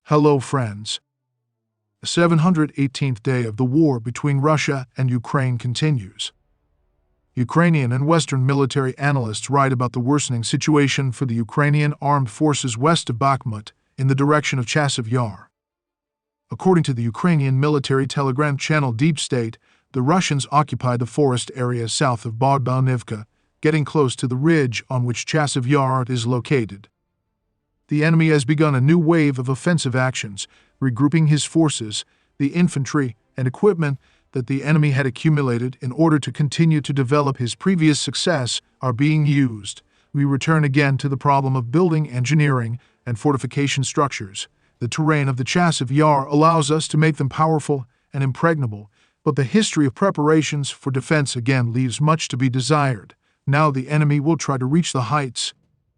Hello, friends. The 718th day of the war between Russia and Ukraine continues. Ukrainian and Western military analysts write about the worsening situation for the Ukrainian armed forces west of Bakhmut in the direction of Chasiv Yar. According to the Ukrainian military telegram channel Deep State, the Russians occupy the forest area south of Pervomaiske, getting close to the ridge on which Chasiv Yar is located. The enemy has begun a new wave of offensive actions, regrouping his forces, the infantry, and equipment that the enemy had accumulated in order to continue to develop his previous success are being used. We return again to the problem of building engineering and fortification structures. The terrain of the Chasiv Yar allows us to make them powerful and impregnable, but the history of preparations for defense again leaves much to be desired. Now the enemy will try to reach the heights,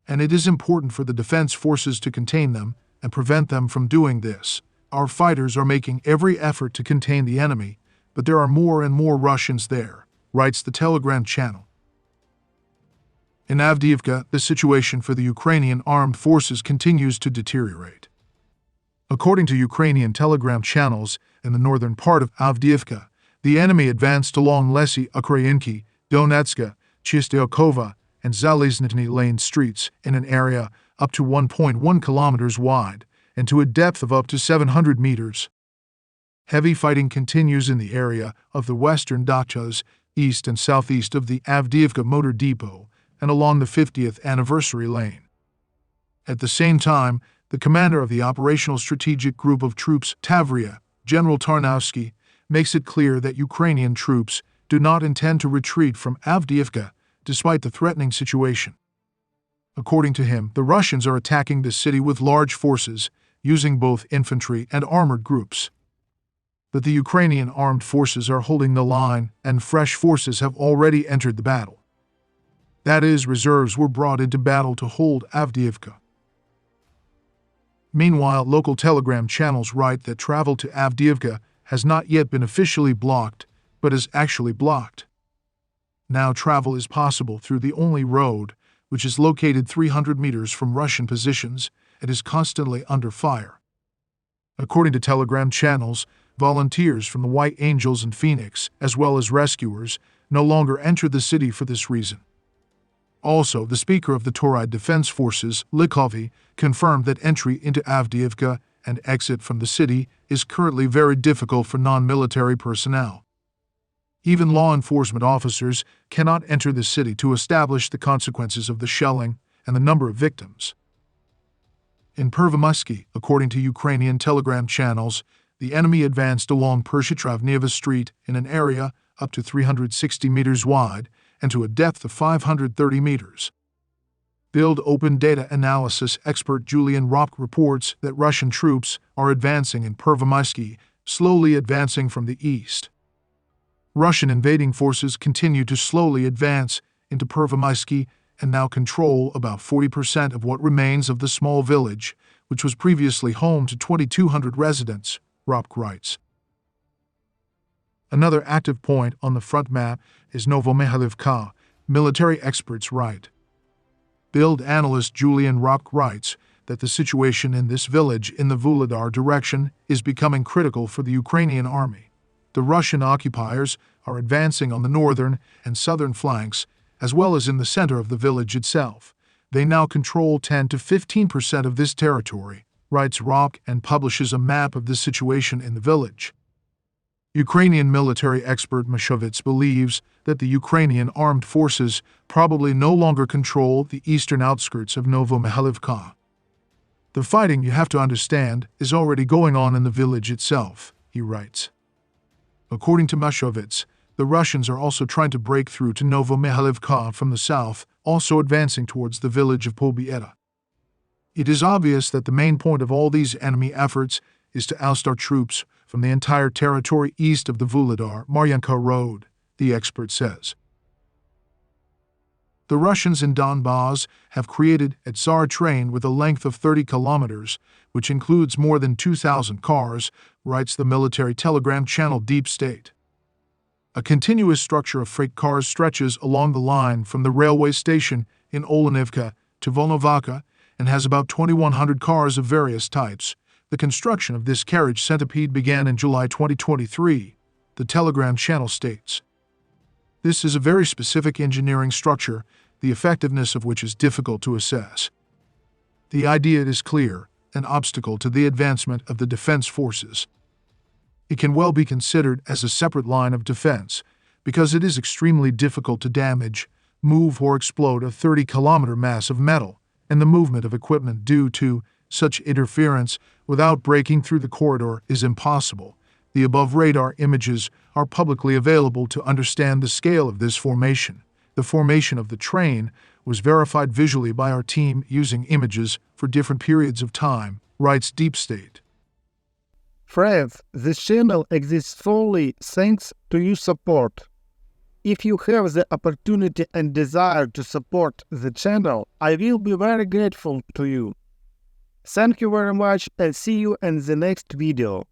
and it is important for the defense forces to contain them and prevent them from doing this. Our fighters are making every effort to contain the enemy, but there are more and more Russians there, writes the Telegram channel. In Avdiivka, the situation for the Ukrainian armed forces continues to deteriorate. According to Ukrainian Telegram channels, in the northern part of Avdiivka, the enemy advanced along Lesy Ukrainki, Donetska, Chistyokova, and Zaliznytny Lane streets in an area up to 1.1 kilometers wide and to a depth of up to 700 meters. Heavy fighting continues in the area of the western dachas, east and southeast of the Avdiivka motor depot, and along the 50th anniversary lane. At the same time, the commander of the Operational Strategic Group of Troops, Tavria, General Tarnowski, makes it clear that Ukrainian troops do not intend to retreat from Avdiivka despite the threatening situation. According to him, the Russians are attacking the city with large forces, using both infantry and armored groups. But the Ukrainian armed forces are holding the line, and fresh forces have already entered the battle. That is, reserves were brought into battle to hold Avdiivka. Meanwhile, local telegram channels write that travel to Avdiivka has not yet been officially blocked, but is actually blocked. Now travel is possible through the only road, which is located 300 meters from Russian positions and is constantly under fire. According to telegram channels, volunteers from the White Angels and Phoenix, as well as rescuers, no longer enter the city for this reason. Also, the speaker of the Tauride Defense Forces, Likovy, confirmed that entry into Avdiivka and exit from the city is currently very difficult for non-military personnel. Even law enforcement officers cannot enter the city to establish the consequences of the shelling and the number of victims. In Pervomaiske, according to Ukrainian telegram channels, the enemy advanced along Pershetravneva Street in an area up to 360 meters wide and to a depth of 530 meters. Build Open Data Analysis expert Julian Ropke reports that Russian troops are advancing in Pervomaiske, slowly advancing from the east. Russian invading forces continue to slowly advance into Pervomaiske and now control about 40% of what remains of the small village, which was previously home to 2,200 residents, Ropke writes. Another active point on the front map is Novomykhailivka, military experts write. Build analyst Julian Ropke writes that the situation in this village in the Vuhledar direction is becoming critical for the Ukrainian army. The Russian occupiers are advancing on the northern and southern flanks, as well as in the center of the village itself. They now control 10 to 15% of this territory, writes Ropke, and publishes a map of the situation in the village. Ukrainian military expert Mashovitz believes that the Ukrainian armed forces probably no longer control the eastern outskirts of Novomykhailivka. The fighting, you have to understand, is already going on in the village itself, he writes. According to Mashovitz, the Russians are also trying to break through to Novomykhailivka from the south, also advancing towards the village of Pobieda. It is obvious that the main point of all these enemy efforts is to oust our troops from the entire territory east of the Vuhledar-Maryanka road, the expert says. The Russians in Donbass have created a Tsar Train with a length of 30 kilometers, which includes more than 2,000 cars, writes the military telegram channel Deep State. A continuous structure of freight cars stretches along the line from the railway station in Olenivka to Volnovakha and has about 2,100 cars of various types, The construction of this carriage centipede began in July 2023, the Telegram channel states. This is a very specific engineering structure, the effectiveness of which is difficult to assess. The idea is clear, an obstacle to the advancement of the defense forces. It can well be considered as a separate line of defense, because it is extremely difficult to damage, move or explode a 30-kilometer mass of metal, and the movement of equipment due to such interference without breaking through the corridor is impossible. The above radar images are publicly available to understand the scale of this formation. The formation of the train was verified visually by our team using images for different periods of time, writes Deep State. Friends, this channel exists solely thanks to your support. If you have the opportunity and desire to support the channel, I will be very grateful to you. Thank you very much and see you in the next video.